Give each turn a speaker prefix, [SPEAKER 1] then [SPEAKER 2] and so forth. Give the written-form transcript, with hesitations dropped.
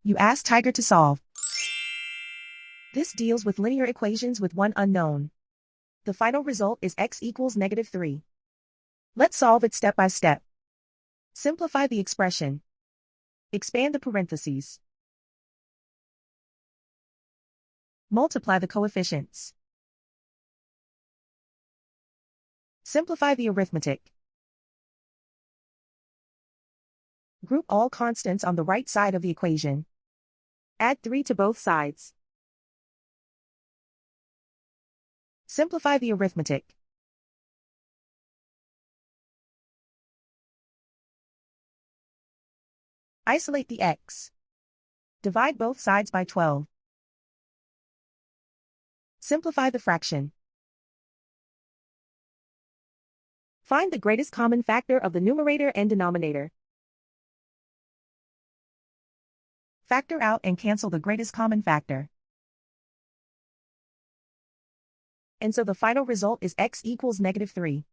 [SPEAKER 1] You ask Tiger to solve. This deals with linear equations with one unknown. The final result is x equals -3. Let's solve it step by step. Simplify the expression. Expand the parentheses. Multiply the coefficients. Simplify the arithmetic. Group all constants on the right side of the equation. Add 3 to both sides. Simplify the arithmetic. Isolate the x. Divide both sides by 12. Simplify the fraction. Find the greatest common factor of the numerator and denominator. Factor out and cancel the greatest common factor. And so the final result is x equals -3.